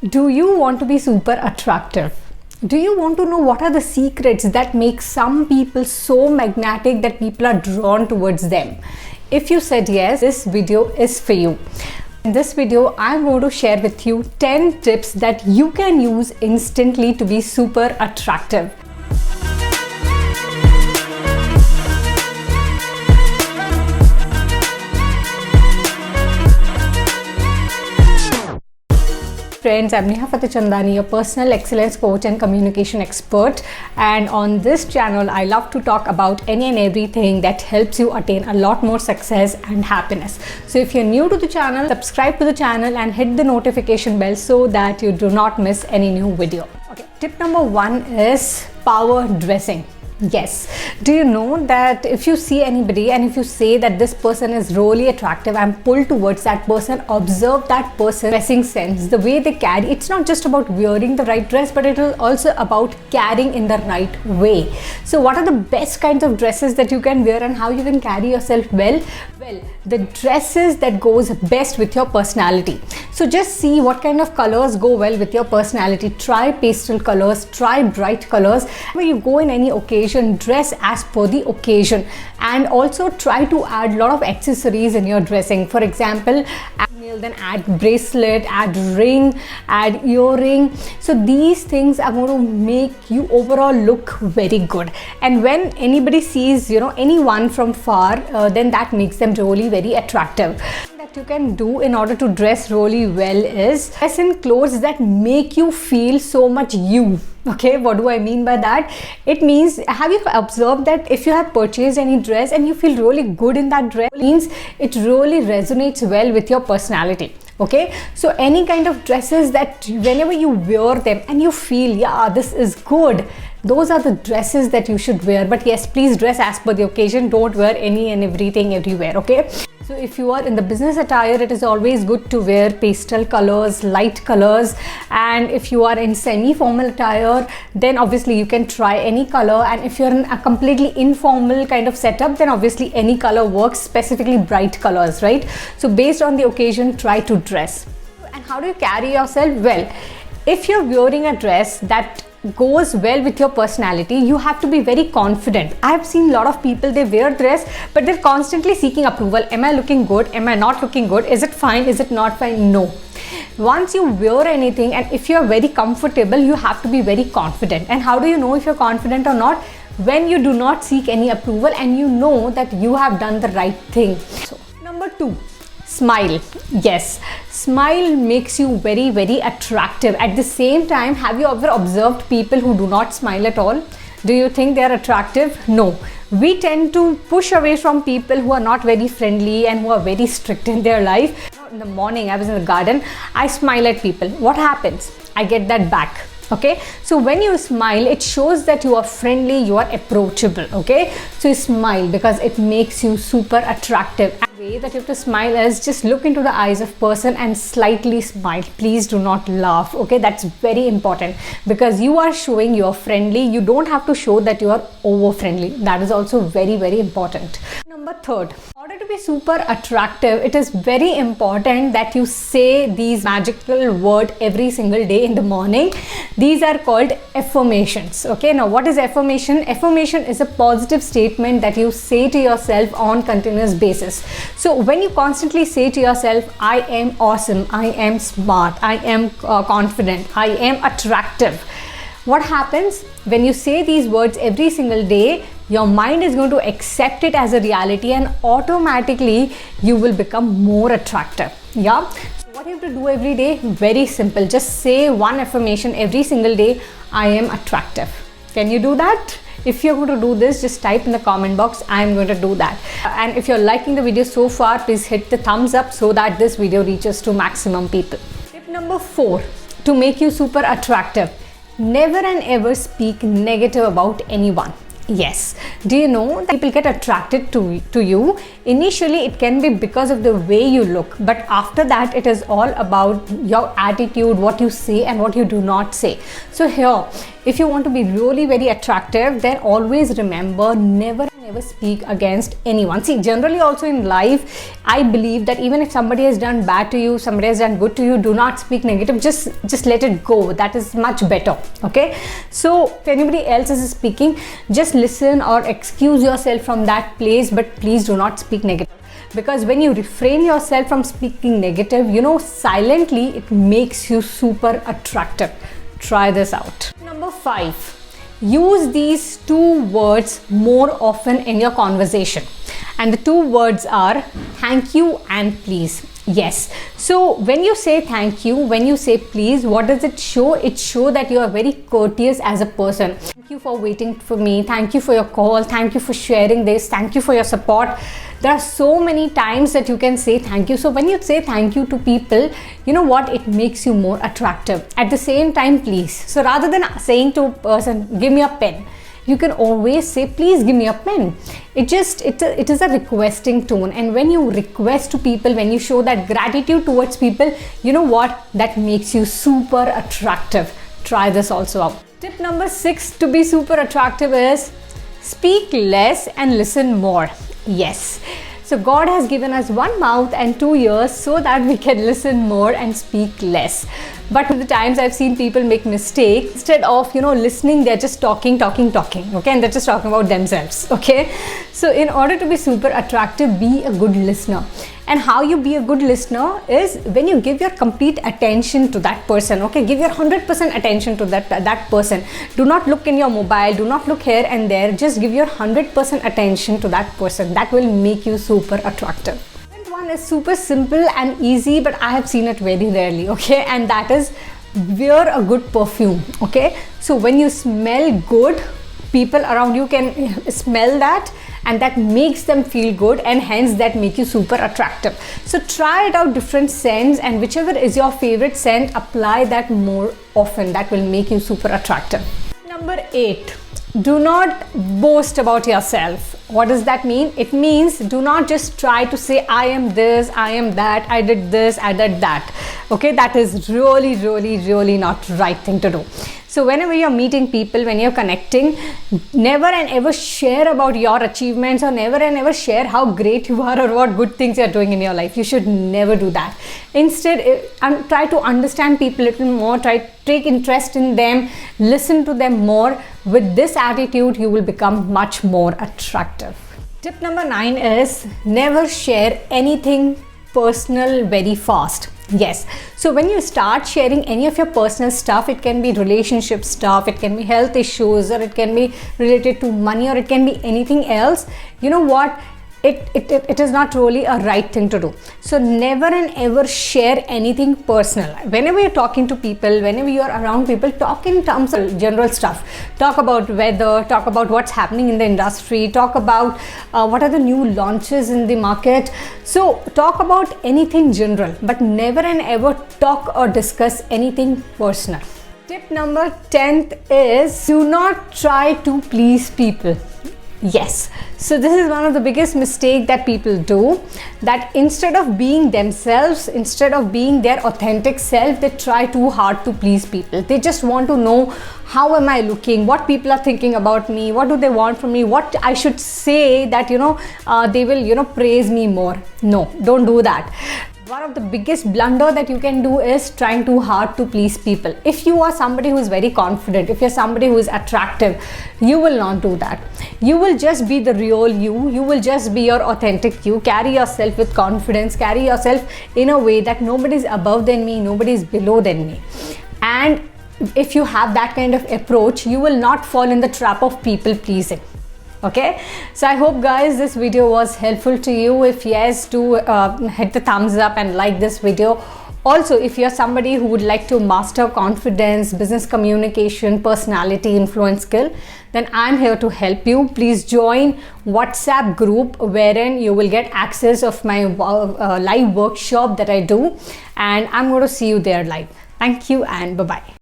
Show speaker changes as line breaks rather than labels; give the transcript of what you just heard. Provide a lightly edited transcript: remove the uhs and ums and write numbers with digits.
Do you want to be super attractive? Do you want to know what are the secrets that make some people so magnetic that people are drawn towards them? If you said yes, this video is for you. In this video, I'm going to share with you 10 tips that you can use instantly to be super attractive. Friends, I'm Neha Fatehchandani, your personal excellence coach and communication expert, and on this channel I love to talk about any and everything that helps you attain a lot more success and happiness. So if you're new to the channel, subscribe to the channel and hit the notification bell so that you do not miss any new video. Okay, tip number 1 is power dressing. Yes. Do you know that if you see anybody and if you say that this person is really attractive and pull towards that person, observe that person's dressing sense, the way they carry. It's not just about wearing the right dress, but it is also about carrying in the right way. So what are the best kinds of dresses that you can wear and how you can carry yourself well? Well, the dresses that goes best with your personality. So just see what kind of colors go well with your personality. Try pastel colors, try bright colors. When you go in any occasion, dress as per the occasion, and also try to add a lot of accessories in your dressing. For example, then add bracelet, add ring, add earring. So these things are going to make you overall look very good, and when anybody sees anyone from far, then that makes them really very attractive. That you can do in order to dress really well is dress in clothes that make you feel so much you. Okay, what do I mean by that? It means, have you observed that if you have purchased any dress and you feel really good in that dress, it means it really resonates well with your personality. Okay, so any kind of dresses that whenever you wear them and you feel, yeah, this is good, those are the dresses that you should wear. But yes, please dress as per the occasion. Don't wear any and everything everywhere. Okay, so if you are in the business attire, it is always good to wear pastel colors, light colors, and if you are in semi-formal attire, then obviously you can try any color, and if you're in a completely informal kind of setup, then obviously any color works, specifically bright colors, right? So based on the occasion, try to dress. And how do you carry yourself? Well, if you're wearing a dress that goes well with your personality, you have to be very confident. I have seen a lot of people, they wear dress but they're constantly seeking approval. Am I looking good? Am I not looking good? Is it fine? Is it not fine? No. Once you wear anything and if you're very comfortable, you have to be very confident. And how do you know if you're confident or not? When you do not seek any approval and you know that you have done the right thing. So, number 2, smile. Yes, smile makes you very, very attractive. At the same time, have you ever observed people who do not smile at all? Do you think they are attractive? No. We tend to push away from people who are not very friendly and who are very strict in their life. In the morning, I was in the garden, I smile at people. What happens? I get that back. Okay, so when you smile, it shows that you are friendly, you are approachable. Okay, so you smile because it makes you super attractive. And the way that you have to smile is just look into the eyes of person and slightly smile. Please do not laugh. Okay, that's very important because you are showing you are friendly. You don't have to show that you are over friendly. That is also very, very important. Number 3, in order to be super attractive, it is very important that you say these magical words every single day in the morning. These are called affirmations. Okay, now what is affirmation? Affirmation is a positive statement that you say to yourself on continuous basis. So when you constantly say to yourself, I am awesome, I am smart, I am confident, I am attractive. What happens when you say these words every single day? Your mind is going to accept it as a reality and automatically you will become more attractive. Yeah. So what you have to do every day? Very simple. Just say one affirmation every single day. I am attractive. Can you do that? If you're going to do this, just type in the comment box, I am going to do that. And if you're liking the video so far, please hit the thumbs up so that this video reaches to maximum people. Tip number 4, to make you super attractive. Never and ever speak negative about anyone. Yes. Do you know that people get attracted to you? Initially, it can be because of the way you look, but after that, it is all about your attitude, what you say and what you do not say. So here, if you want to be really very attractive, then always remember, never and never speak against anyone. See, generally also in life, I believe that even if somebody has done bad to you, somebody has done good to you, do not speak negative. Just let it go. That is much better. Okay. So if anybody else is speaking, just listen or excuse yourself from that place, but please do not speak negative. Because when you refrain yourself from speaking negative, silently it makes you super attractive. Try this out. Number 5. Use these 2 words more often in your conversation, and the 2 words are thank you and please. Yes, so when you say thank you, when you say please, what does it show? It shows that you are very courteous as a person. Thank you for waiting for me, thank you for your call, thank you for sharing this, thank you for your support. There are so many times that you can say thank you. So when you say thank you to people, it makes you more attractive. At the same time, please. So rather than saying to a person, give me a pen, you can always say, please give me a pen. It is a requesting tone. And when you request to people, when you show that gratitude towards people, that makes you super attractive. Try this also out. Tip number 6 to be super attractive is speak less and listen more. Yes. So God has given us 1 mouth and 2 ears so that we can listen more and speak less. But the times I've seen people make mistakes, instead of listening, they're just talking, okay, and they're just talking about themselves, okay. So in order to be super attractive, be a good listener. And how you be a good listener is when you give your complete attention to that person, okay. Give your 100% attention to that person. Do not look in your mobile, do not look here and there. Just give your 100% attention to that person. That will make you super attractive. One is super simple and easy, but I have seen it very rarely, okay, and that is wear a good perfume, okay. So when you smell good, people around you can smell that, and that makes them feel good, and hence that make you super attractive. So try it out, different scents, and whichever is your favorite scent, apply that more often. That will make you super attractive. Number 8. Do not boast about yourself. What does that mean? It means do not just try to say I am this, I am that, I did this, I did that. Okay, that is really not right thing to do. So whenever you're meeting people, when you're connecting, never and ever share about your achievements, or never and ever share how great you are or what good things you're doing in your life. You should never do that. Instead, try to understand people a little more, take interest in them, listen to them more. With this attitude, you will become much more attractive. Tip number 9 is never share anything personal very fast. Yes, so when you start sharing any of your personal stuff, it can be relationship stuff, it can be health issues, or it can be related to money, or it can be anything else, it is not really a right thing to do. So never and ever share anything personal. Whenever you're talking to people, whenever you're around people, talk in terms of general stuff. Talk about weather, talk about what's happening in the industry, talk about what are the new launches in the market. So talk about anything general, but never and ever talk or discuss anything personal. Tip number 10 is do not try to please people. Yes, so this is one of the biggest mistakes that people do, that instead of being themselves, instead of being their authentic self, they try too hard to please people. They just want to know how am I looking, what people are thinking about me, what do they want from me, what I should say that they will praise me more. No, don't do that. One of the biggest blunder that you can do is trying too hard to please people. If you are somebody who is very confident, if you're somebody who is attractive, you will not do that. You will just be the real you. You will just be your authentic you. Carry yourself with confidence. Carry yourself in a way that nobody is above than me, nobody is below than me. And if you have that kind of approach, you will not fall in the trap of people pleasing. Okay, so I hope guys this video was helpful to you. If yes, do hit the thumbs up and like this video. Also, if you're somebody who would like to master confidence, business communication, personality, influence skill, then I'm here to help you. Please join WhatsApp group wherein you will get access of my live workshop that I do, and I'm going to see you there live. Thank you and bye-bye.